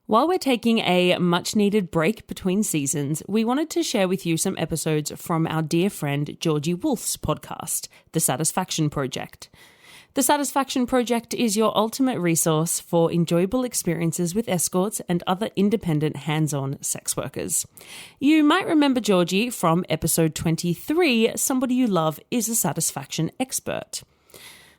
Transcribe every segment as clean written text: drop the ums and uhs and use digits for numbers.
While we're taking a much-needed break between seasons, we wanted to share with you some episodes from our dear friend Georgie Wolf's podcast, The Satisfaction Project. The Satisfaction Project is your ultimate resource for enjoyable experiences with escorts and other independent hands-on sex workers. You might remember Georgie from episode 23, Somebody You Love is a Satisfaction Expert.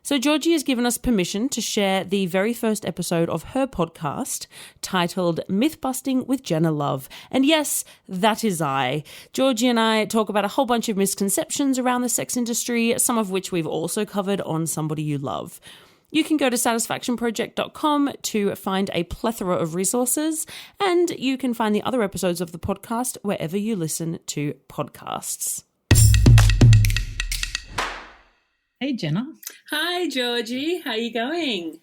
So Georgie has given us permission to share the very first episode of her podcast titled Mythbusting with Jenna Love. And yes, that is I. Georgie and I talk about a whole bunch of misconceptions around the sex industry, some of which we've also covered on Somebody You Love. You can go to satisfactionproject.com to find a plethora of resources, and you can find the other episodes of the podcast wherever you listen to podcasts. Hey, Jenna. Hi, Georgie. How you going?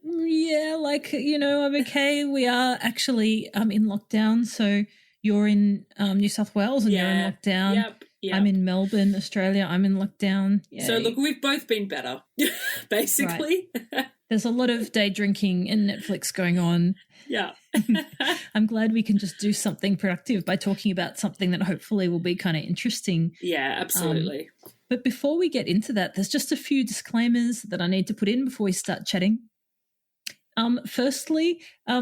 Yeah, I'm okay. We are actually in lockdown. So you're in New South Wales and you're in lockdown. Yep. I'm in Melbourne, Australia. I'm in lockdown. Yay. So, look, we've both been better, basically. Right. There's a lot of day drinking and Netflix going on. Yeah. I'm glad we can just do something productive by talking about something that hopefully will be kind of interesting. Yeah, absolutely. But before we get into that, there's just a few disclaimers that I need to put in before we start chatting. Firstly,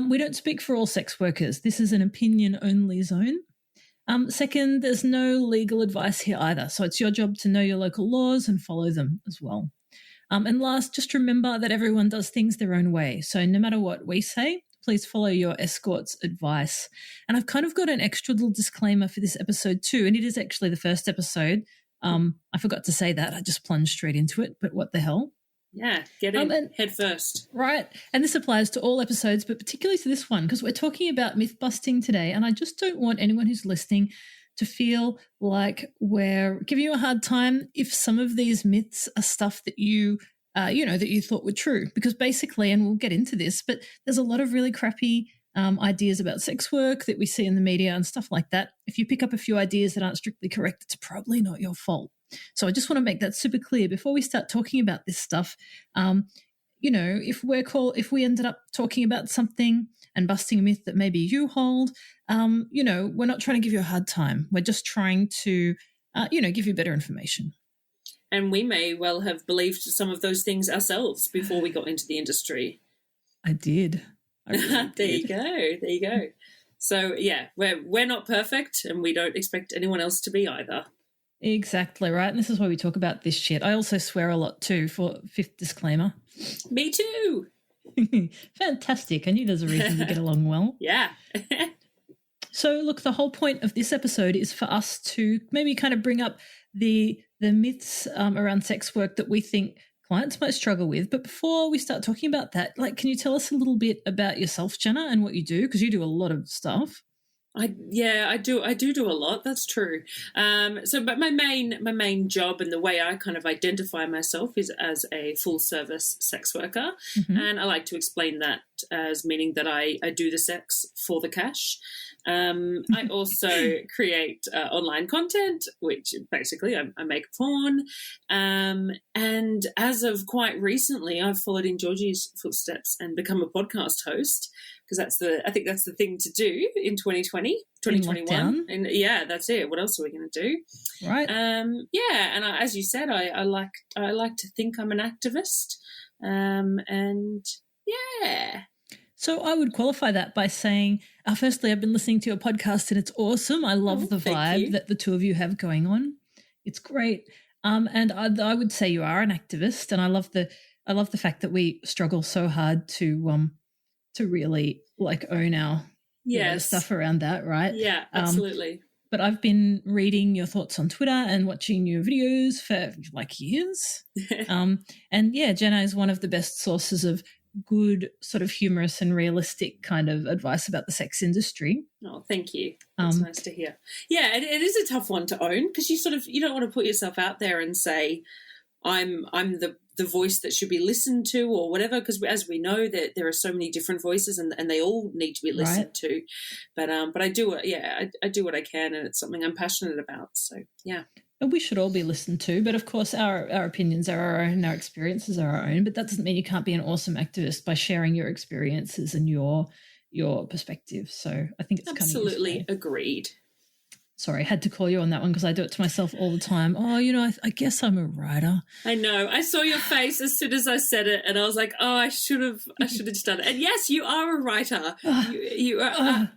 we don't speak for all sex workers. This is an opinion-only zone. Second, there's no legal advice here either, so it's your job to know your local laws and follow them as well. And last, just remember that everyone does things their own way, so no matter what we say, please follow your escort's advice. And I've kind of got an extra little disclaimer for this episode too, and it is actually the first episode. I forgot to say that. I just plunged straight into it, but what the hell? Yeah, get in head first. Right. And this applies to all episodes, but particularly to this one, because we're talking about myth busting today, and I just don't want anyone who's listening to feel like we're giving you a hard time if some of these myths are stuff that you that you thought were true. Because basically, and we'll get into this, but there's a lot of really crappy ideas about sex work that we see in the media and stuff like that. If you pick up a few ideas that aren't strictly correct, it's probably not your fault. So I just want to make that super clear before we start talking about this stuff. If we ended up talking about something and busting a myth that maybe you hold, we're not trying to give you a hard time. We're just trying to, give you better information. And we may well have believed some of those things ourselves before we got into the industry. I did. There you go. So yeah, we're not perfect, and we don't expect anyone else to be either. Exactly right. And this is why we talk about this shit. I also swear a lot too, for fifth disclaimer. Me too. Fantastic. I knew there's a reason we get along well. Yeah. So look, the whole point of this episode is for us to maybe kind of bring up the myths around sex work that we think clients might struggle with. But before we start talking about that, can you tell us a little bit about yourself, Jenna, and what you do? Because you do a lot of stuff. I do a lot. That's true. But my main job and the way I kind of identify myself is as a full service sex worker. Mm-hmm. And I like to explain that as meaning that I do the sex for the cash. I also create online content, which basically I make porn. And as of quite recently, I've followed in Georgie's footsteps and become a podcast host, because I think that's the thing to do in 2021. And yeah, that's it. What else are we going to do? Right. And as you said, I like to think I'm an activist. And yeah. So I would qualify that by saying, firstly, I've been listening to your podcast and it's awesome. I love the vibe that the two of you have going on. It's great. And I would say you are an activist, and I love the fact that we struggle so hard to really own our stuff around that, right? Yeah, absolutely. But I've been reading your thoughts on Twitter and watching your videos for years. And yeah, Jenna is one of the best sources of good sort of humorous and realistic kind of advice about the sex industry. Oh, thank you. That's nice to hear. Yeah, it is a tough one to own, because you don't want to put yourself out there and say, I'm the voice that should be listened to or whatever, because as we know that there are so many different voices and they all need to be listened to. But I do I do what I can, and it's something I'm passionate about. So yeah. And we should all be listened to, but of course our opinions are our own, our experiences are our own, but that doesn't mean you can't be an awesome activist by sharing your experiences and your your perspective. So I think it's absolutely kind of agreed. Sorry, I had to call you on that one because I do it to myself all the time. Oh, I guess I'm a writer. I know. I saw your face as soon as I said it, and I was like, "Oh, I should have just done it." And yes, you are a writer. You are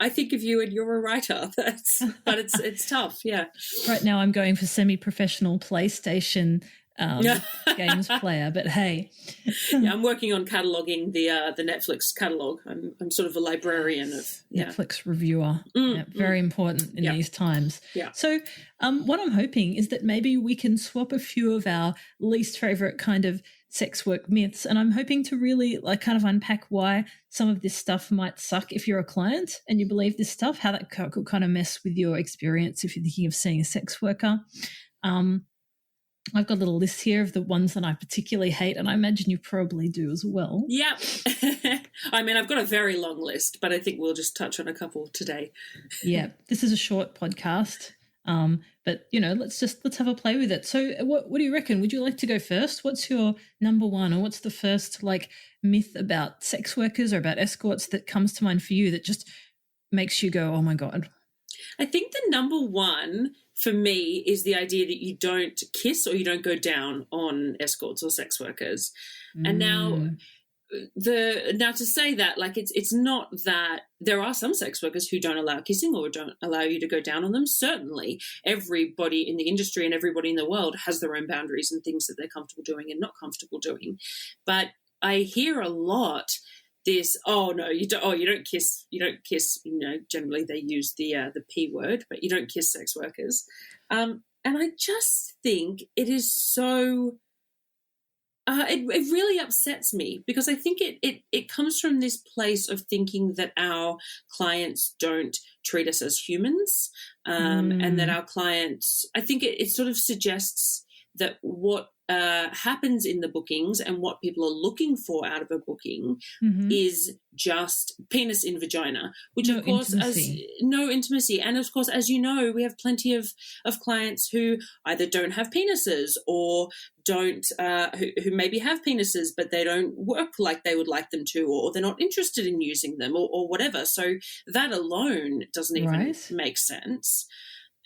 I think of you, and you're a writer. But it's tough. Yeah. Right now, I'm going for semi-professional PlayStation games player, but hey. Yeah, I'm working on cataloguing the Netflix catalog. I'm sort of a librarian of Netflix reviewer. Very important in these times. Yeah. So what I'm hoping is that maybe we can swap a few of our least favorite kind of sex work myths, and I'm hoping to really kind of unpack why some of this stuff might suck if you're a client and you believe this stuff, how that could kind of mess with your experience if you're thinking of seeing a sex worker. I've got a little list here of the ones that I particularly hate, and I imagine you probably do as well. Yep. I mean, I've got a very long list, but I think we'll just touch on a couple today. Yeah, this is a short podcast, but let's have a play with it. So, what do you reckon? Would you like to go first? What's your number one, or what's the first myth about sex workers or about escorts that comes to mind for you that just makes you go, "Oh my God"? I think the number one for me is the idea that you don't kiss or you don't go down on escorts or sex workers. And now to say that, it's not that there are some sex workers who don't allow kissing or don't allow you to go down on them. Certainly everybody in the industry and everybody in the world has their own boundaries and things that they're comfortable doing and not comfortable doing. But I hear a lot this, you don't kiss, generally they use the P word, but you don't kiss sex workers. And I just think it is so, it really upsets me because I think it comes from this place of thinking that our clients don't treat us as humans, and that our clients, I think it sort of suggests that what happens in the bookings and what people are looking for out of a booking is just penis in vagina, which no intimacy. And of course, as you know, we have plenty of clients who either don't have penises or don't who maybe have penises, but they don't work like they would like them to, or they're not interested in using them or whatever. So that alone doesn't even make sense.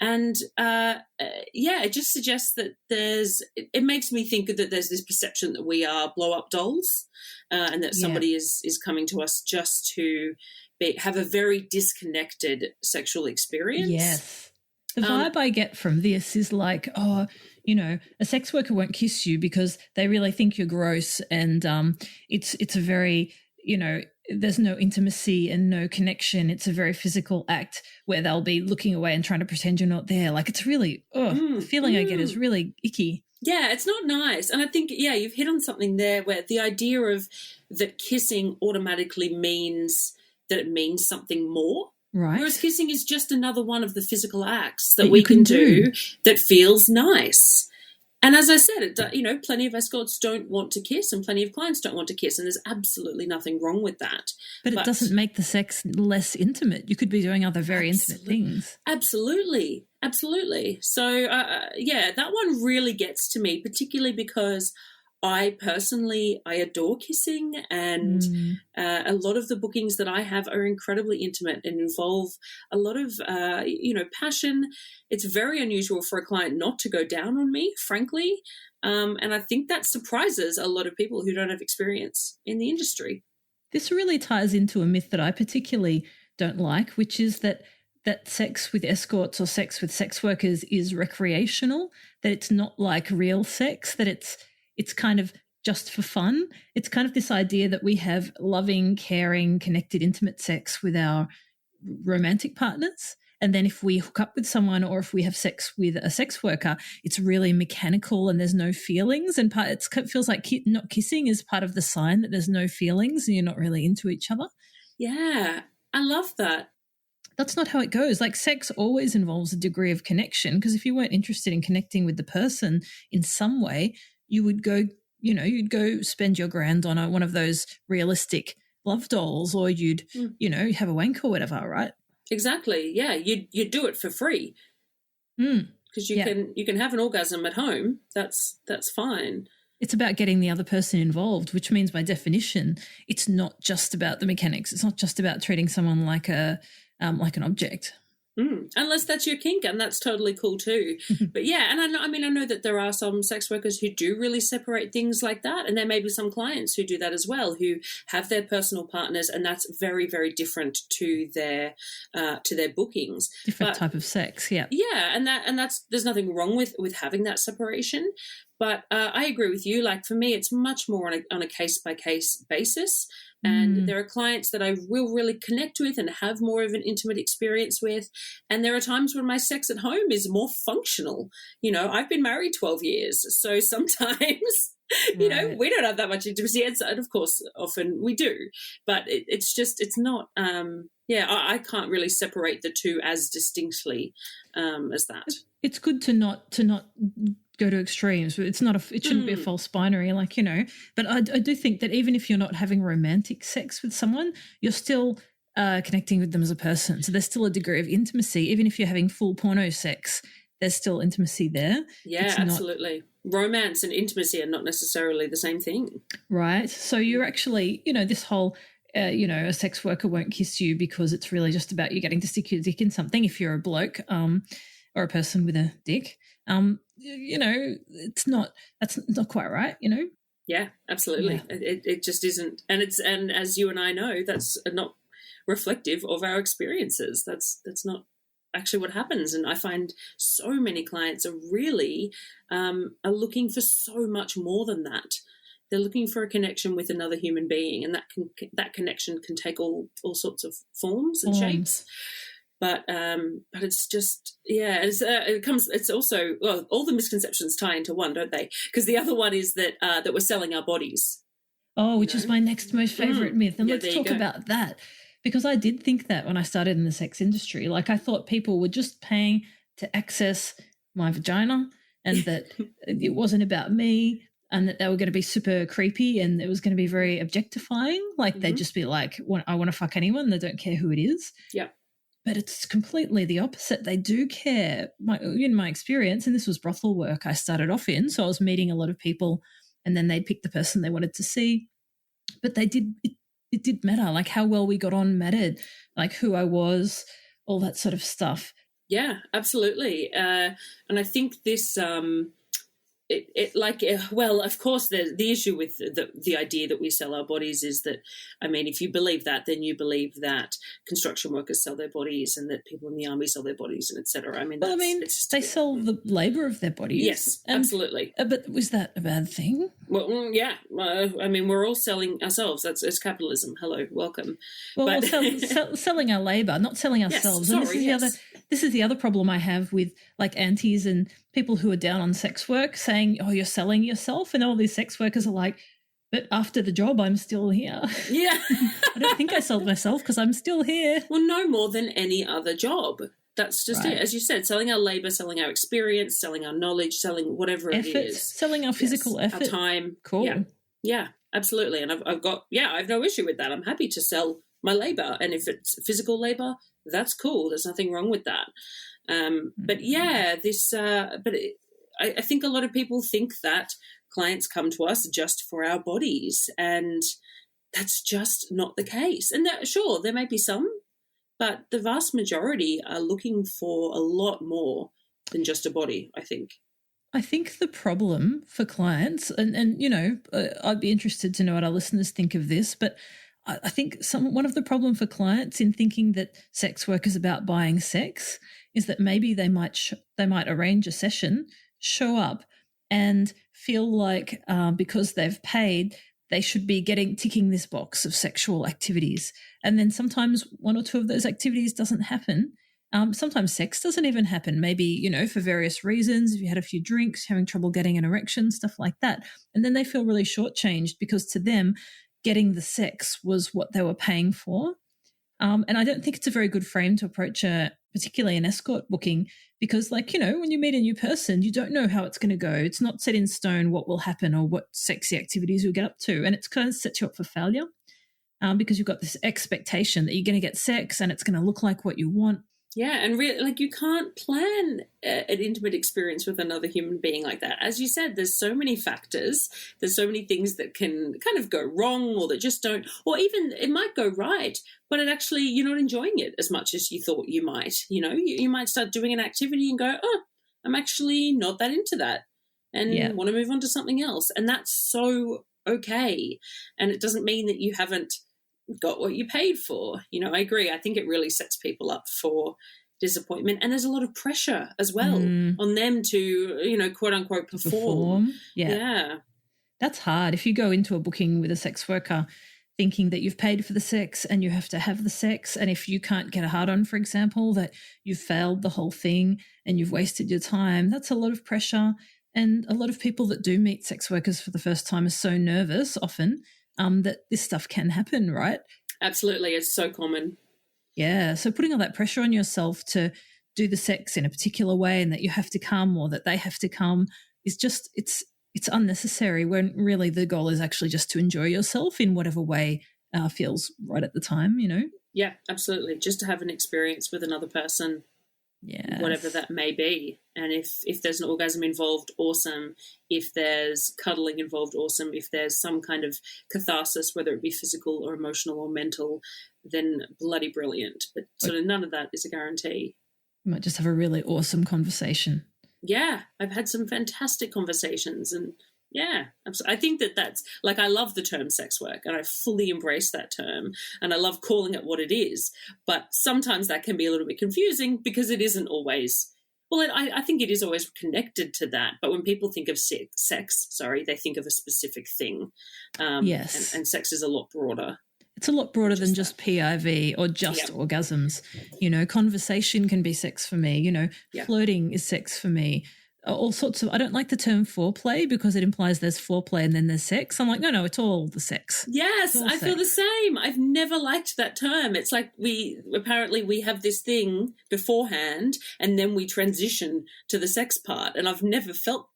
And it just suggests that it makes me think that there's this perception that we are blow-up dolls, and that somebody is coming to us just to have a very disconnected sexual experience. Yes. The vibe I get from this is a sex worker won't kiss you because they really think you're gross, and it's a very, there's no intimacy and no connection. It's a very physical act where they'll be looking away and trying to pretend you're not there. It's really, the feeling I get is really icky. Yeah, it's not nice. And I think, you've hit on something there where the idea of that kissing automatically means that it means something more. Right. Whereas kissing is just another one of the physical acts that we can do that feels nice. And as I said, plenty of escorts don't want to kiss and plenty of clients don't want to kiss, and there's absolutely nothing wrong with that. But it doesn't make the sex less intimate. You could be doing other very intimate things. Absolutely. So, that one really gets to me, particularly because I adore kissing, and a lot of the bookings that I have are incredibly intimate and involve a lot of, passion. It's very unusual for a client not to go down on me, frankly. And I think that surprises a lot of people who don't have experience in the industry. This really ties into a myth that I particularly don't like, which is that sex with escorts or sex with sex workers is recreational, that it's not like real sex, that it's kind of just for fun. It's kind of this idea that we have loving, caring, connected, intimate sex with our romantic partners. And then if we hook up with someone or if we have sex with a sex worker, it's really mechanical and there's no feelings. And it feels like not kissing is part of the sign that there's no feelings and you're not really into each other. Yeah, I love that. That's not how it goes. Sex always involves a degree of connection, because if you weren't interested in connecting with the person in some way, you would go, you'd go spend your grand on one of those realistic love dolls, or you'd, have a wank or whatever, right? Exactly. Yeah, you'd do it for free because you can have an orgasm at home. That's fine. it's about getting the other person involved, which means by definition, it's not just about the mechanics. It's not just about treating someone like an object. Unless that's your kink, and that's totally cool too. But yeah, and I know that there are some sex workers who do really separate things like that, and there may be some clients who do that as well, who have their personal partners, and that's very, very different to their bookings. Different type of sex, yeah. Yeah, and that's there's nothing wrong with having that separation. But I agree with you. Like for me, it's much more on a case-by-case basis. And there are clients that I will really connect with and have more of an intimate experience with. And there are times when my sex at home is more functional. You know, I've been married 12 years. So sometimes, you know, we don't have that much intimacy. And of course, often we do. But it's not, I can't really separate the two as distinctly as that. It's good to not go to extremes. It shouldn't be a false binary, like, you know. But I do think that even if you're not having romantic sex with someone, you're still connecting with them as a person. So there's still a degree of intimacy. Even if you're having full porno sex, there's still intimacy there. Yeah, absolutely. Romance and intimacy are not necessarily the same thing. Right. So you're actually, you know, this whole a sex worker won't kiss you because it's really just about you getting to stick your dick in something if you're a bloke or a person with a dick. You know, that's not quite right, you know? Yeah, absolutely. Yeah. It just isn't. And as you and I know, that's not reflective of our experiences. That's not actually what happens. And I find so many clients are really are looking for so much more than that. They're looking for a connection with another human being, and that connection can take all sorts of forms and shapes. But it's just, yeah, it's also, well, all the misconceptions tie into one, don't they? Because the other one is that we're selling our bodies. Oh, which is my next most favourite myth. And let's talk about that, because I did think that when I started in the sex industry. Like, I thought people were just paying to access my vagina, and that it wasn't about me, and that they were going to be super creepy, and it was going to be very objectifying. Like, they'd just be like, I want to fuck anyone. They don't care who it is. Yeah. But it's completely the opposite. They do care. In my experience, and this was brothel work I started off in, so I was meeting a lot of people, and then they'd pick the person they wanted to see. But it did matter, like how well we got on mattered, like who I was, all that sort of stuff. Yeah, absolutely. And I think this well, of course, the issue with the idea that we sell our bodies is that, I mean, if you believe that, then you believe that construction workers sell their bodies and that people in the army sell their bodies, and et cetera. I mean, they sell the labour of their bodies. Yes, absolutely. But was that a bad thing? Well, yeah. I mean, we're all selling ourselves. It's capitalism. Hello, welcome. Well, selling our labour, not selling ourselves. Yes, this is the other problem I have with like aunties and people who are down on sex work saying, oh, you're selling yourself. And all these sex workers are like, but after the job, I'm still here. Yeah. I don't think I sold myself because I'm still here. Well, no more than any other job. That's just it. As you said, selling our labour, selling our experience, selling our knowledge, selling whatever it is. Selling our physical effort. Our time. Cool. Yeah, absolutely. And I have no issue with that. I'm happy to sell my labour. And if it's physical labour, that's cool. There's nothing wrong with that. But yeah, I think a lot of people think that clients come to us just for our bodies, and that's just not the case. And sure, there may be some, but the vast majority are looking for a lot more than just a body, I think. I think the problem for clients, and you know, I'd be interested to know what our listeners think of this, but I think one of the problem for clients in thinking that sex work is about buying sex is that maybe they might arrange a session, show up, and feel like because they've paid, they should be ticking this box of sexual activities. And then sometimes one or two of those activities doesn't happen. Sometimes sex doesn't even happen, maybe, you know, for various reasons. If you had a few drinks, having trouble getting an erection, stuff like that. And then they feel really shortchanged because to them, getting the sex was what they were paying for. And I don't think it's a very good frame to approach particularly an escort booking, because, like, you know, when you meet a new person, you don't know how it's going to go. It's not set in stone what will happen or what sexy activities you'll get up to. And it's kind of sets you up for failure because you've got this expectation that you're going to get sex and it's going to look like what you want. Yeah, and really, like, you can't plan an intimate experience with another human being like that. As you said, there's so many factors. There's so many things that can kind of go wrong, or that just don't, or even it might go right, but it actually, you're not enjoying it as much as you thought you might. You know, you might start doing an activity and go, oh, I'm actually not that into that, and want to move on to something else. And that's so okay. And it doesn't mean that you haven't got what you paid for. You know, I agree. I think it really sets people up for disappointment, and there's a lot of pressure as well on them to, you know, quote unquote perform. Yeah. That's hard. If you go into a booking with a sex worker thinking that you've paid for the sex and you have to have the sex, and if you can't get a hard on, for example, that you've failed the whole thing and you've wasted your time, that's a lot of pressure. And a lot of people that do meet sex workers for the first time are so nervous often that this stuff can happen, right? Absolutely. It's so common. Yeah. So putting all that pressure on yourself to do the sex in a particular way, and that you have to come or that they have to come, is just, it's unnecessary, when really the goal is actually just to enjoy yourself in whatever way feels right at the time, you know? Yeah, absolutely. Just to have an experience with another person. Yeah, whatever that may be. And if there's an orgasm involved, awesome. If there's cuddling involved, awesome. If there's some kind of catharsis, whether it be physical or emotional or mental, then bloody brilliant. But sort of none of that is a guarantee. You might just have a really awesome conversation. Yeah, I've had some fantastic conversations, and yeah, I think that's, like, I love the term sex work, and I fully embrace that term, and I love calling it what it is. But sometimes that can be a little bit confusing because it isn't always, well, I think it is always connected to that. But when people think of sex, they think of a specific thing. Yes. And sex is a lot broader. It's a lot broader than just PIV or just orgasms. You know, conversation can be sex for me. You know, flirting is sex for me. All sorts of, I don't like the term foreplay because it implies there's foreplay and then there's sex. I'm like, no, it's all the sex. Yes, I feel the same. I've never liked that term. It's like we have this thing beforehand and then we transition to the sex part, and I've never felt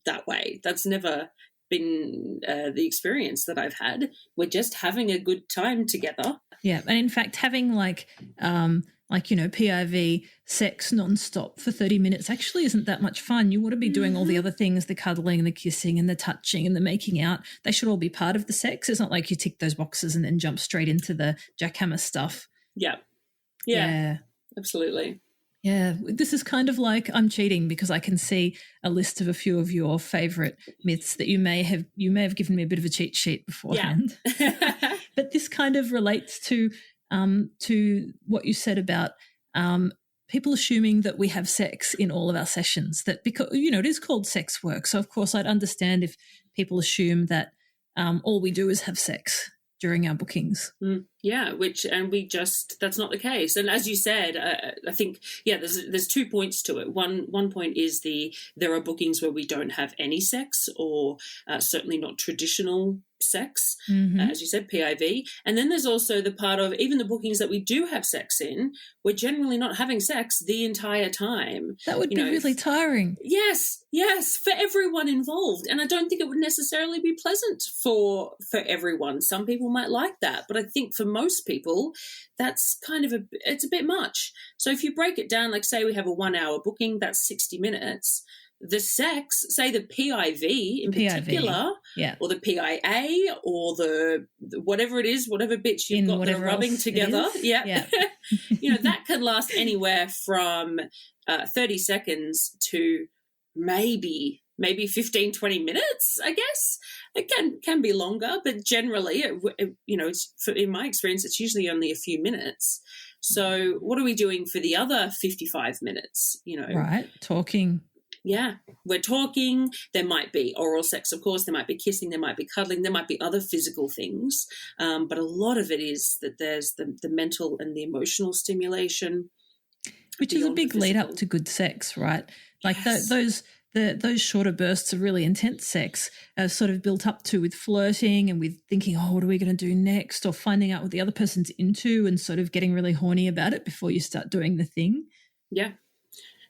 that way. That's never been the experience that I've had. We're just having a good time together. Yeah, and in fact, having you know, PIV sex nonstop for 30 minutes actually isn't that much fun. You want to be doing all the other things, the cuddling and the kissing and the touching and the making out. They should all be part of the sex. It's not like you tick those boxes and then jump straight into the jackhammer stuff. Yeah, absolutely. Yeah, this is kind of like, I'm cheating because I can see a list of a few of your favourite myths that you may have given me a bit of a cheat sheet beforehand. Yeah. But this kind of relates to what you said about people assuming that we have sex in all of our sessions, that because, you know, it is called sex work. So, of course, I'd understand if people assume that all we do is have sex during our bookings. That's not the case. And as you said, I think, there's 2 points to it. One point is there are bookings where we don't have any sex, or certainly not traditional sex, as you said, PIV. And then there's also the part of even the bookings that we do have sex in, we're generally not having sex the entire time. That would be really tiring. Yes, for everyone involved. And I don't think it would necessarily be pleasant for everyone. Some people might like that, but I think for most people, that's kind of it's a bit much. So if you break it down, like say we have a 1 hour booking, that's 60 minutes. The sex, say the PIV in particular, or the PIA, or the whatever it is, whatever bits you've got that are rubbing together, you know, that can last anywhere from 30 seconds to maybe 15, 20 minutes, I guess. It can be longer, but generally, in my experience, it's usually only a few minutes. So what are we doing for the other 55 minutes, you know? Right, talking. Yeah, we're talking. There might be oral sex, of course. There might be kissing. There might be cuddling. There might be other physical things. But a lot of it is that there's the mental and the emotional stimulation. Which is a big lead up to good sex, right? Like those shorter bursts of really intense sex are sort of built up to with flirting and with thinking, oh, what are we going to do next? Or finding out what the other person's into and sort of getting really horny about it before you start doing the thing. Yeah.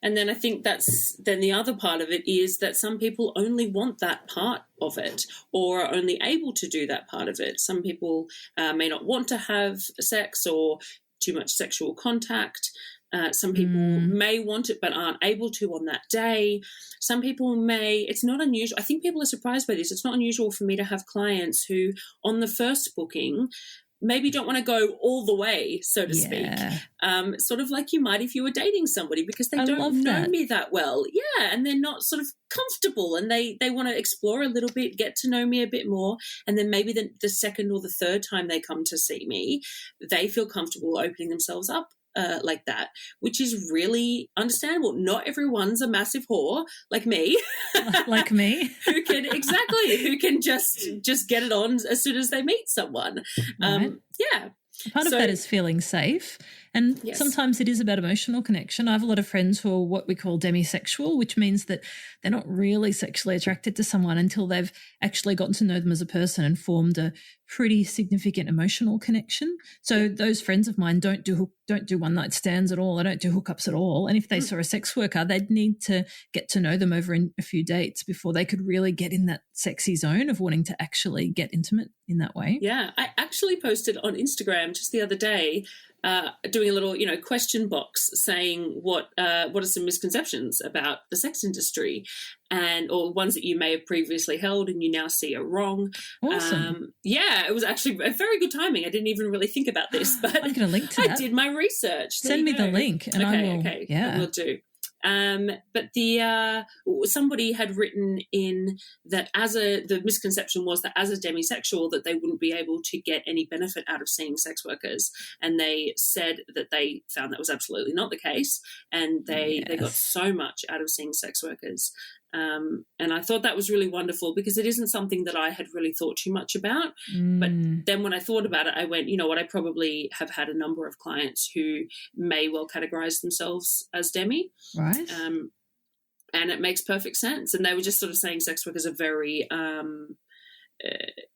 And then I think then the other part of it is that some people only want that part of it, or are only able to do that part of it. Some people may not want to have sex or too much sexual contact. Some people may want it but aren't able to on that day. Some people may, it's not unusual. I think people are surprised by this. It's not unusual for me to have clients who on the first booking maybe don't want to go all the way, so to speak, sort of like you might if you were dating somebody, because they don't know me that well. Yeah, and they're not sort of comfortable, and they want to explore a little bit, get to know me a bit more, and then maybe the second or the third time they come to see me, they feel comfortable opening themselves up like that, which is really understandable. Not everyone's a massive whore like me. Like me. who can just get it on as soon as they meet someone. Right. Yeah. Part of that is feeling safe. And sometimes it is about emotional connection. I have a lot of friends who are what we call demisexual, which means that they're not really sexually attracted to someone until they've actually gotten to know them as a person and formed a pretty significant emotional connection. So those friends of mine don't do one-night stands at all. They don't do hookups at all. And if they saw a sex worker, they'd need to get to know them over in a few dates before they could really get in that sexy zone of wanting to actually get intimate in that way. Yeah, I actually posted on Instagram just the other day doing a little, question box saying what are some misconceptions about the sex industry, or ones that you may have previously held and you now see are wrong. Awesome. It was actually a very good timing. I didn't even really think about this, but I'm going to link to that. I did my research. Send me the link, and I will. Okay, yeah, I will do. But somebody had written in that the misconception was that as a demisexual that they wouldn't be able to get any benefit out of seeing sex workers, and they said that they found that was absolutely not the case, and they got so much out of seeing sex workers. And I thought that was really wonderful because it isn't something that I had really thought too much about. But then when I thought about it, I went, you know what, I probably have had a number of clients who may well categorize themselves as demi. Right. And it makes perfect sense. And they were just sort of saying sex workers are very,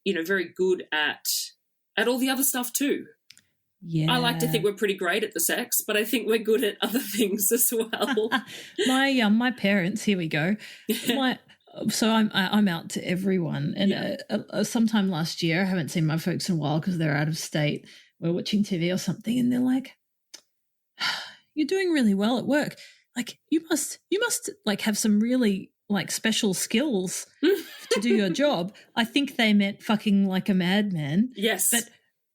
very good at all the other stuff too. Yeah. I like to think we're pretty great at the sex, but I think we're good at other things as well. My parents, here we go. So I'm out to everyone, and sometime last year, I haven't seen my folks in a while because they're out of state. We're watching TV or something, and they're like, "You're doing really well at work. Like you must like have some really like special skills to do your job." I think they meant fucking like a madman. Yes, but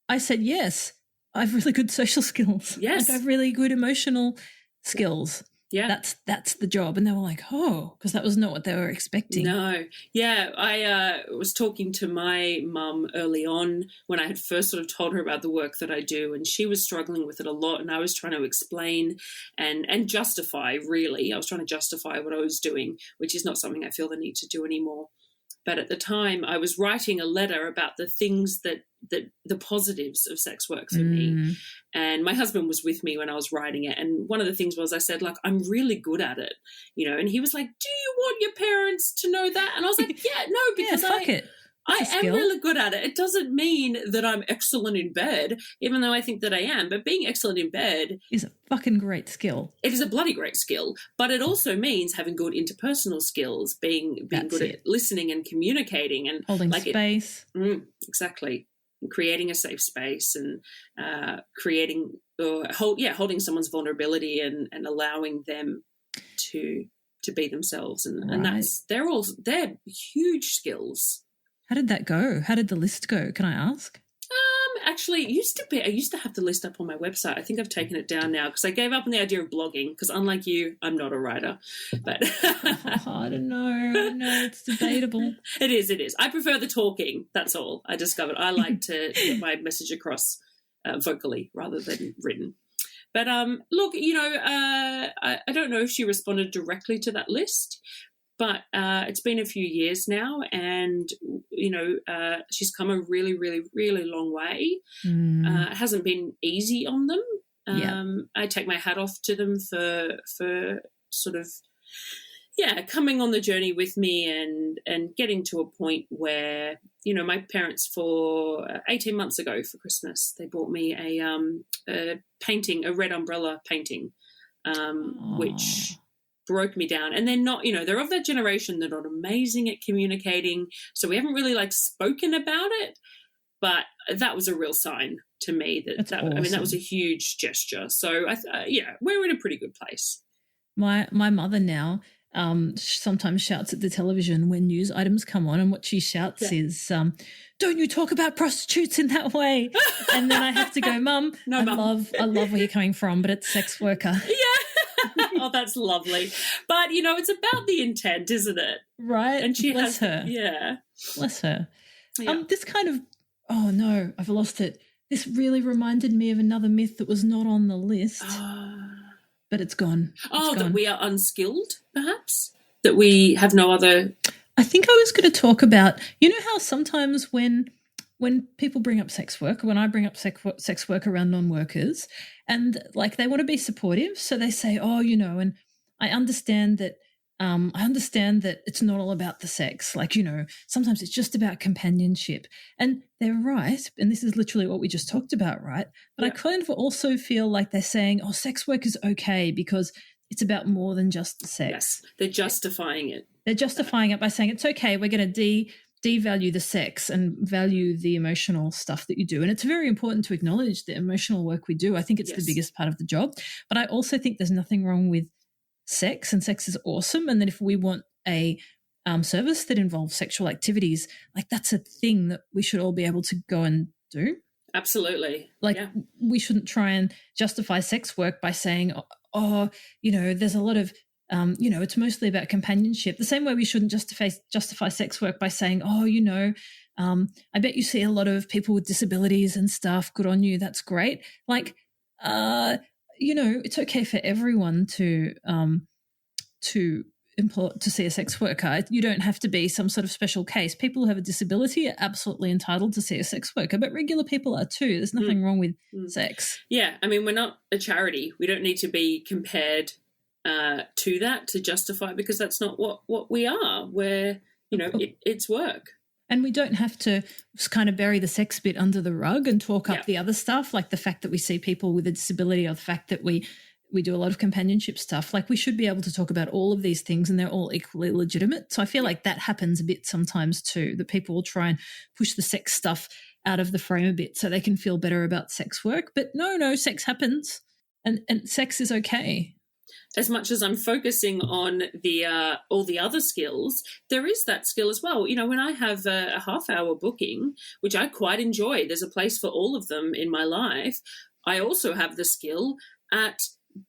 I said yes. I have really good social skills. Yes. I have really good emotional skills. Yeah. That's the job. And they were like, oh, because that was not what they were expecting. No. Yeah, I was talking to my mum early on when I had first sort of told her about the work that I do, and she was struggling with it a lot, and I was trying to explain and justify, really. I was trying to justify what I was doing, which is not something I feel the need to do anymore. But at the time, I was writing a letter about the things that the positives of sex work for me. And my husband was with me when I was writing it. And one of the things was I said, like, I'm really good at it, and he was like, do you want your parents to know that? And I was like, yeah, no, because fuck it. I am really good at it. It doesn't mean that I'm excellent in bed, even though I think that I am. But being excellent in bed is a fucking great skill. It is a bloody great skill. But it also means having good interpersonal skills, being good at listening and communicating and holding space. Exactly. And creating a safe space and holding someone's vulnerability and allowing them to be themselves. And they're huge skills. How did that go? How did the list go? Can I ask? Actually, I used to have the list up on my website. I think I've taken it down now because I gave up on the idea of blogging because unlike you, I'm not a writer. But I don't know. No, it's debatable. It is. I prefer the talking. That's all. I discovered I like to get my message across vocally rather than written. But look, I don't know if she responded directly to that list. But it's been a few years now, and, she's come a really, really, really long way. It hasn't been easy on them. I take my hat off to them for sort of, coming on the journey with me and getting to a point where, my parents for 18 months ago for Christmas, they bought me a painting, a red umbrella painting, which broke me down. And they're not, they're of that generation. They're not amazing at communicating. So we haven't really spoken about it. But that was a real sign to me that awesome. I mean, that was a huge gesture. So we're in a pretty good place. My mother now sometimes shouts at the television when news items come on, and what she shouts is, "Don't you talk about prostitutes in that way?" And then I have to go, "Mum, I love where you're coming from, but it's sex worker." Yeah. Oh, that's lovely. But it's about the intent, isn't it? Right. And she Bless her. Yeah. Bless her. Yeah. This kind of, oh no, I've lost it. This really reminded me of another myth that was not on the list. But it's gone. That we are unskilled, perhaps? That we have no other... I think I was going to talk about, how sometimes when people bring up sex work, when I bring up sex work around non-workers, and like they want to be supportive, so they say, and I understand that it's not all about the sex. Like, sometimes it's just about companionship. And they're right. And this is literally what we just talked about, right? But I kind of also feel like they're saying, sex work is okay because it's about more than just the sex. Yes, they're justifying it. They're justifying it by saying it's okay, we're going to devalue the sex and value the emotional stuff that you do. And it's very important to acknowledge the emotional work we do. I think it's the biggest part of the job. But I also think there's nothing wrong with sex, and sex is awesome, and that if we want a service that involves sexual activities, like that's a thing that we should all be able to go and do. Absolutely. Like we shouldn't try and justify sex work by saying, there's a lot of it's mostly about companionship. The same way we shouldn't justify sex work by saying, I bet you see a lot of people with disabilities and stuff. Good on you. That's great. Like, it's okay for everyone to see a sex worker. You don't have to be some sort of special case. People who have a disability are absolutely entitled to see a sex worker, but regular people are too. There's nothing wrong with sex. Yeah, I mean, we're not a charity. We don't need to be compared to that to justify, because that's not what we are. We're, it's work. And we don't have to kind of bury the sex bit under the rug and talk up the other stuff, like the fact that we see people with a disability, or the fact that we do a lot of companionship stuff. Like we should be able to talk about all of these things, and they're all equally legitimate. So I feel like that happens a bit sometimes too, that people will try and push the sex stuff out of the frame a bit so they can feel better about sex work. But no, sex happens and sex is okay. As much as I'm focusing on the all the other skills, there is that skill as well. When I have a half-hour booking, which I quite enjoy, there's a place for all of them in my life, I also have the skill at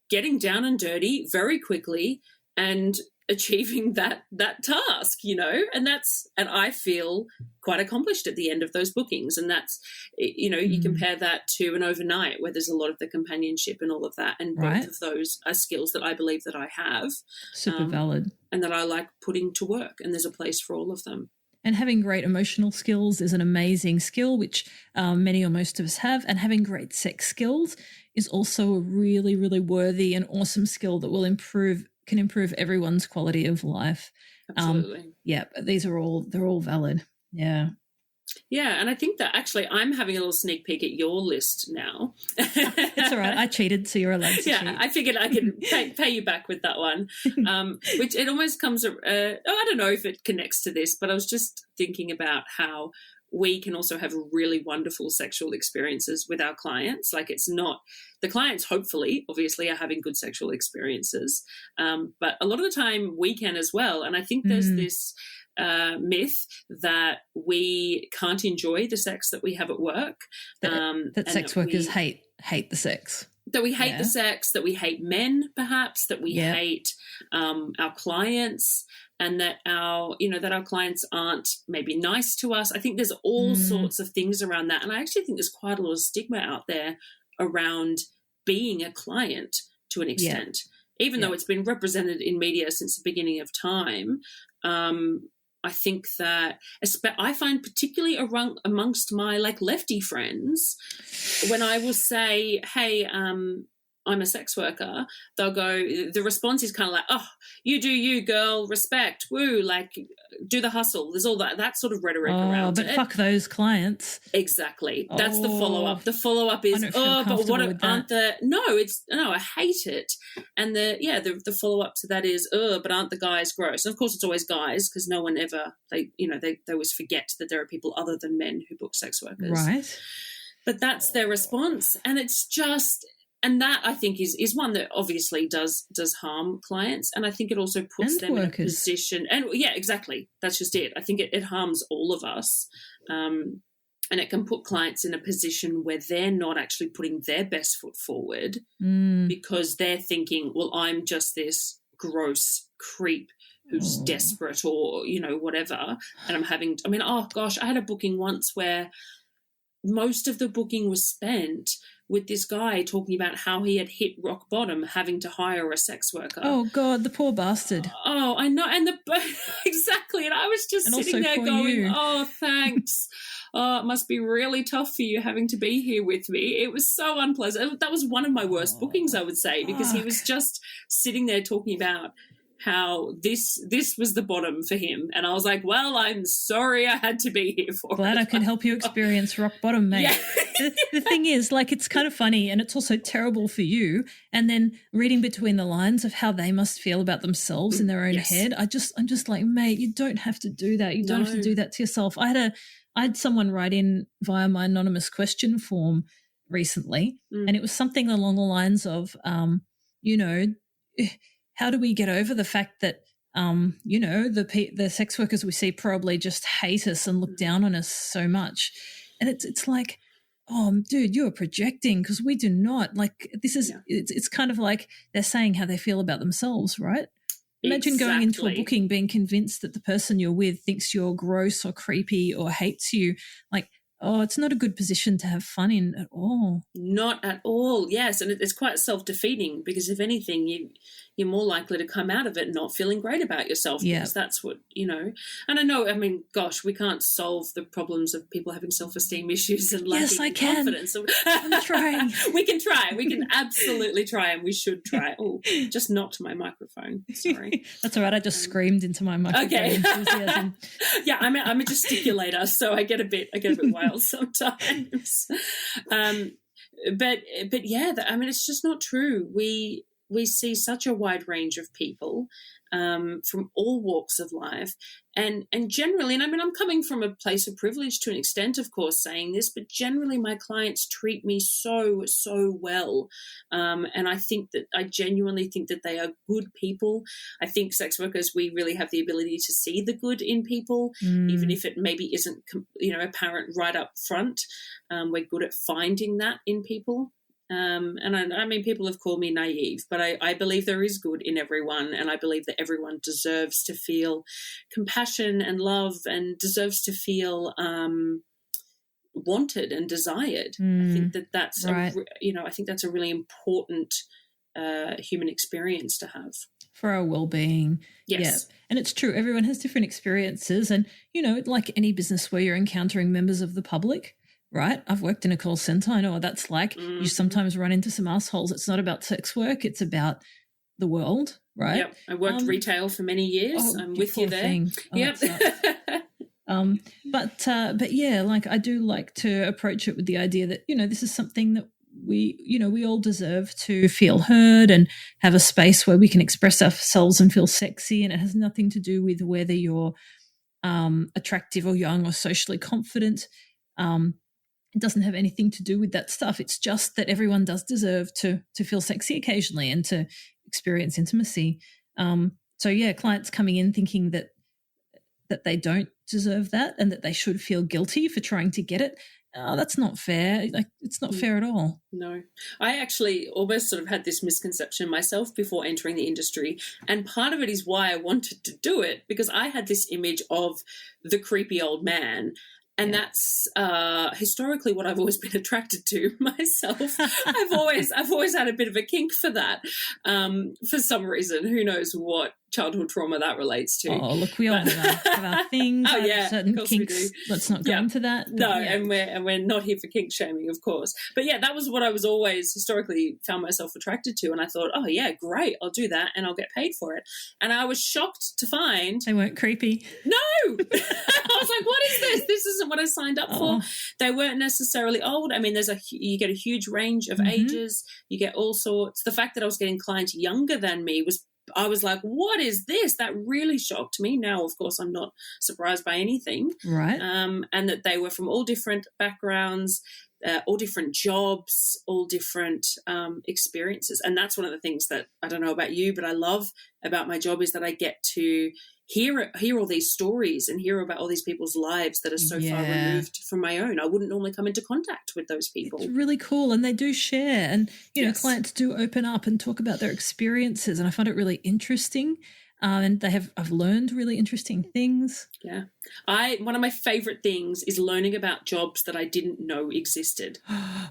getting down and dirty very quickly and achieving that task, and I feel quite accomplished at the end of those bookings. And that's, you compare that to an overnight where there's a lot of the companionship and all of that, and both of those are skills that I believe that I have. Super valid. And that I like putting to work, and there's a place for all of them. And having great emotional skills is an amazing skill, which many or most of us have. And having great sex skills is also a really, really worthy and awesome skill that can improve everyone's quality of life. Absolutely. They're all valid. Yeah. Yeah, and I think that actually I'm having a little sneak peek at your list now. It's all right. I cheated, so you're allowed to cheat. I figured I could pay you back with that one, which it almost comes I don't know if it connects to this, but I was just thinking about how we can also have really wonderful sexual experiences with our clients. Like, it's not the clients, hopefully, obviously, are having good sexual experiences, but a lot of the time we can as well. And I think there's this myth that we can't enjoy the sex that we have at work. That sex workers hate the sex. That we hate the sex, that we hate men, perhaps, that we hate our clients, and that our clients aren't maybe nice to us. I think there's all sorts of things around that. And I actually think there's quite a lot of stigma out there around being a client to an extent, even though it's been represented in media since the beginning of time. I think that I find particularly amongst my lefty friends, when I will say, hey, I'm a sex worker, they'll go, the response is kind of like, oh, you do you, girl, respect, woo, do the hustle. There's all that sort of rhetoric around but it. Fuck those clients. Exactly. That's the follow-up. The follow-up is, but what aren't the... No, I hate it. And the follow-up to that is, but aren't the guys gross? And of course it's always guys, because no one ever, they always forget that there are people other than men who book sex workers. Right. But that's their response. And it's just... And that, I think, is one that obviously does harm clients. And I think it also puts them in a position. And, yeah, exactly. That's just it. I think it harms all of us. And it can put clients in a position where they're not actually putting their best foot forward because they're thinking, well, I'm just this gross creep who's desperate or, whatever. And I'm having – I had a booking once where most of the booking was spent – with this guy talking about how he had hit rock bottom having to hire a sex worker. Oh, God, the poor bastard. Oh, I know. And exactly. And I was just sitting there going, oh, thanks. Oh, it must be really tough for you having to be here with me. It was so unpleasant. That was one of my worst bookings, I would say, because he was just sitting there talking about how this was the bottom for him. And I was like, well, I'm sorry I had to be here for Glad I could help you experience rock bottom, mate. Yeah. The thing is, it's kind of funny and it's also terrible for you. And then reading between the lines of how they must feel about themselves in their own head, I'm just like, mate, you don't have to do that. You don't have to do that to yourself. I had someone write in via my anonymous question form recently, and it was something along the lines of, how do we get over the fact that, the sex workers we see probably just hate us and look down on us so much? And it's like, oh, dude, you're projecting, because we do not. This is it's kind of like they're saying how they feel about themselves, right? Imagine going into a booking being convinced that the person you're with thinks you're gross or creepy or hates you. It's not a good position to have fun in at all. Not at all, yes. And it's quite self-defeating, because if anything, you're more likely to come out of it not feeling great about yourself, because that's what, And I know, gosh, we can't solve the problems of people having self-esteem issues and lacking confidence. I'm trying. We can try. We can absolutely try, and we should try. Oh, just knocked my microphone. Sorry. That's all right. I just screamed into my microphone. Okay. Enthusiasm. Yeah, I'm a gesticulator, so I get a bit wild sometimes. But yeah, it's just not true. We see such a wide range of people from all walks of life, and generally, and I'm coming from a place of privilege to an extent, of course, saying this, but generally my clients treat me so well, and I genuinely think that they are good people. I think sex workers, we really have the ability to see the good in people, even if it maybe isn't apparent right up front. We're good at finding that in people. And people have called me naive, but I believe there is good in everyone, and I believe that everyone deserves to feel compassion and love, and deserves to feel wanted and desired. I think that's right. I think that's a really important human experience to have for our well-being. Yes. Yeah. And it's true, everyone has different experiences, and like any business where you're encountering members of the public. Right? I've worked in a call centre. I know what that's like. Mm-hmm. You sometimes run into some assholes. It's not about sex work. It's about the world, right? Yep. I worked retail for many years. I'm with you there. Yep. But yeah, I do like to approach it with the idea that, this is something that we all deserve to feel heard and have a space where we can express ourselves and feel sexy. And it has nothing to do with whether you're attractive or young or socially confident. It doesn't have anything to do with that stuff. It's just that everyone does deserve to feel sexy occasionally and to experience intimacy. So yeah, clients coming in thinking that they don't deserve that and that they should feel guilty for trying to get it. That's not fair. It's not fair at all. No. I actually almost sort of had this misconception myself before entering the industry, and part of it is why I wanted to do it, because I had this image of the creepy old man. And that's historically what I've always been attracted to myself. I've always had a bit of a kink for that, for some reason. Who knows what childhood trauma that relates to. Oh, look, we all have our things. Oh, yeah, certain of course we kinks. do. Let's not go into that. No, and we're not here for kink shaming, of course. But yeah, that was what I was always historically found myself attracted to, and I thought, oh yeah, great, I'll do that, and I'll get paid for it. And I was shocked to find they weren't creepy. No, I was like, what is this? This isn't what I signed up for. They weren't necessarily old. I mean, you get a huge range of ages. You get all sorts. The fact that I was getting clients younger than me I was like, what is this? That really shocked me. Now, of course, I'm not surprised by anything. Right. And that they were from all different backgrounds, all different jobs, all different experiences. And that's one of the things that, I don't know about you, but I love about my job is that I get to hear all these stories and hear about all these people's lives that are so far removed from my own. I wouldn't normally come into contact with those people. It's really cool, and they do share, and you know, clients do open up and talk about their experiences, and I find it really interesting. And I've learned really interesting things. Yeah, one of my favorite things is learning about jobs that I didn't know existed.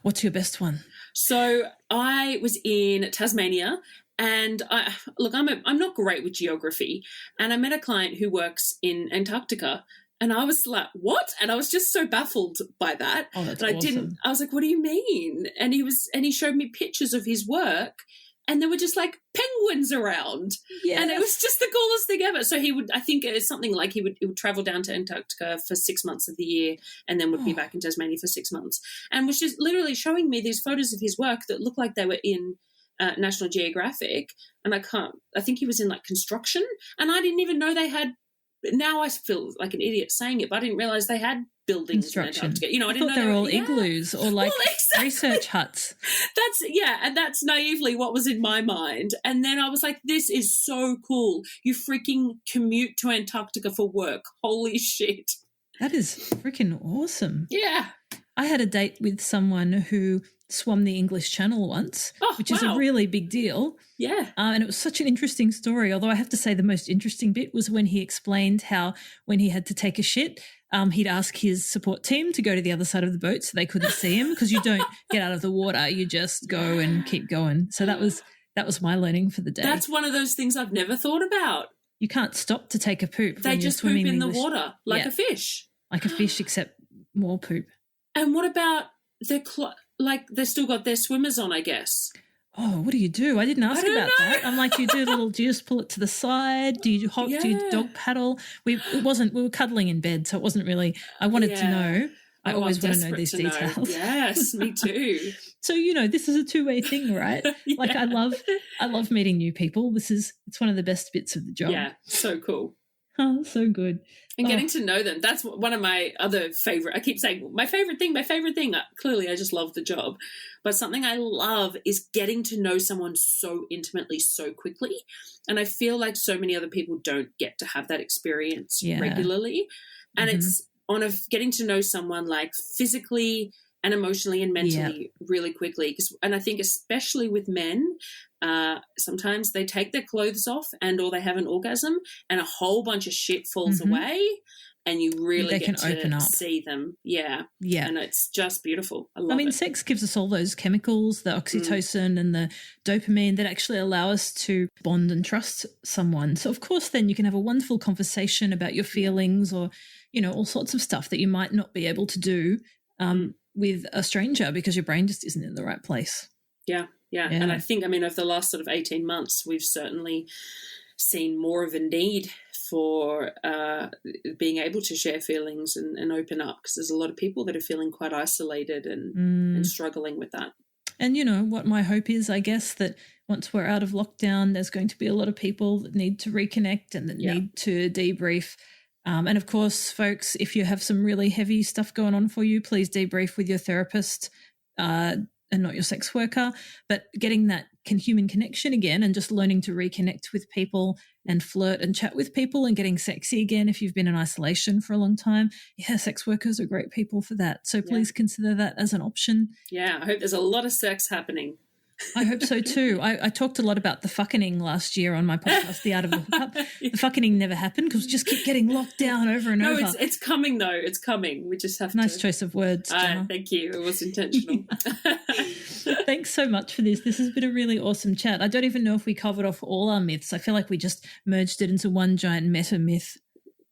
What's your best one? So I was in Tasmania. And I'm not great with geography, and I met a client who works in Antarctica, and I was like, "What?" And I was just so baffled by that. Oh, that's awesome. I was like, "What do you mean?" And he showed me pictures of his work, and there were just like penguins around, and it was just the coolest thing ever. So I think it's something like he would travel down to Antarctica for 6 months of the year, and then would be back in Tasmania for 6 months, and was just literally showing me these photos of his work that looked like they were in National Geographic, and I think he was in like construction, and I didn't even know they had. Now I feel like an idiot saying it, but I didn't realize they had buildings in Antarctica. You know, I didn't know they were all igloos or like research huts. And that's naively what was in my mind. And then I was like, this is so cool. You freaking commute to Antarctica for work. Holy shit. That is freaking awesome. Yeah. I had a date with someone who swum the English Channel once, which is a really big deal. Yeah. And it was such an interesting story, although I have to say the most interesting bit was when he explained how when he had to take a shit, he'd ask his support team to go to the other side of the boat so they couldn't see him, because you don't get out of the water, you just go and keep going. So that was my learning for the day. That's one of those things I've never thought about. You can't stop to take a poop. They just poop in the water like a fish. Like a fish, except more poop. And what about they've still got their swimmers on, I guess? Oh, what do you do? I didn't ask about that. I'm like, do you just pull it to the side? Do you do you dog paddle? We were cuddling in bed, so it wasn't really. I wanted to know. I always want to know these details. Yes, me too. So, this is a two-way thing, right? Yeah. Like I love meeting new people. It's one of the best bits of the job. Yeah, so cool. Oh, so good. And getting to know them. That's one of my other favorite. I keep saying my favorite thing. Clearly, I just love the job. But something I love is getting to know someone so intimately, so quickly. And I feel like so many other people don't get to have that experience regularly. And it's getting to know someone like physically and emotionally and mentally really quickly. And I think especially with men, sometimes they take their clothes off or they have an orgasm and a whole bunch of shit falls away, and you really get to open up. See them. Yeah. Yeah. And it's just beautiful. I love it. Sex gives us all those chemicals, the oxytocin and the dopamine that actually allow us to bond and trust someone. So, of course, then you can have a wonderful conversation about your feelings or, all sorts of stuff that you might not be able to do with a stranger because your brain just isn't in the right place. Yeah. Yeah. And I think, over the last sort of 18 months, we've certainly seen more of a need for being able to share feelings and open up, because there's a lot of people that are feeling quite isolated and struggling with that. And what my hope is, I guess, that once we're out of lockdown, there's going to be a lot of people that need to reconnect and that need to debrief. And of course, folks, if you have some really heavy stuff going on for you, please debrief with your therapist and not your sex worker, but getting that human connection again and just learning to reconnect with people and flirt and chat with people and getting sexy again if you've been in isolation for a long time. Yeah, sex workers are great people for that. So please consider that as an option. Yeah, I hope there's a lot of sex happening. I hope so too. I talked a lot about the fucking last year on my podcast, The Art of the Hookup. The fucking never happened because we just keep getting locked down over and over. No, it's coming though. It's coming. We just have Nice choice of words, Jenna. Thank you. It was intentional. Thanks so much for this. This has been a really awesome chat. I don't even know if we covered off all our myths. I feel like we just merged it into one giant meta myth.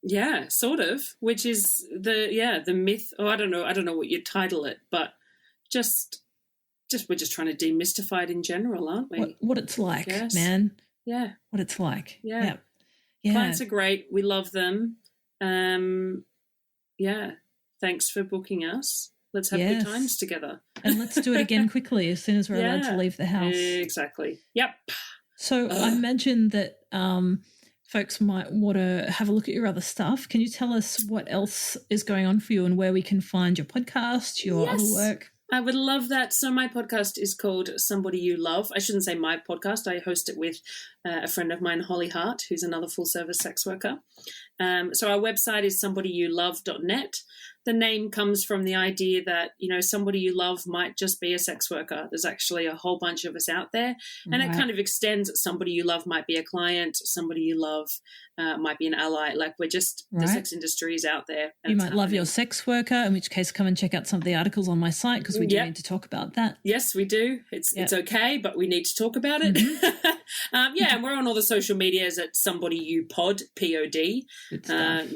Yeah, sort of, which is the myth. Oh, I don't know what you'd title it, but just we're just trying to demystify it in general, aren't we? What it's like, man. Yeah. What it's like. Yeah. Yeah. Clients are great. We love them. Yeah. Thanks for booking us. Let's have good times together. And let's do it again quickly as soon as we're allowed to leave the house. Exactly. Yep. So I imagine that folks might want to have a look at your other stuff. Can you tell us what else is going on for you and where we can find your podcast, your other work? I would love that. So my podcast is called Somebody You Love. I shouldn't say my podcast. I host it with a friend of mine, Holly Hart, who's another full-service sex worker. So our website is somebodyyouLove.net. The name comes from the idea that, somebody you love might just be a sex worker. There's actually a whole bunch of us out there. And it kind of extends that somebody you love might be a client, somebody you love might be an ally. Like we're just, the sex industry is out there. You might love your sex worker, in which case come and check out some of the articles on my site because we do need to talk about that. Yes, we do. It's okay, but we need to talk about it. And we're on all the social medias at Somebody You Pod, P-O-D.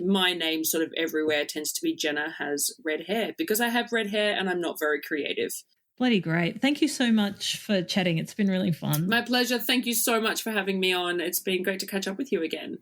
My name sort of everywhere tends to be Jenna has red hair because I have red hair and I'm not very creative. Bloody great. Thank you so much for chatting. It's been really fun. My pleasure. Thank you so much for having me on. It's been great to catch up with you again.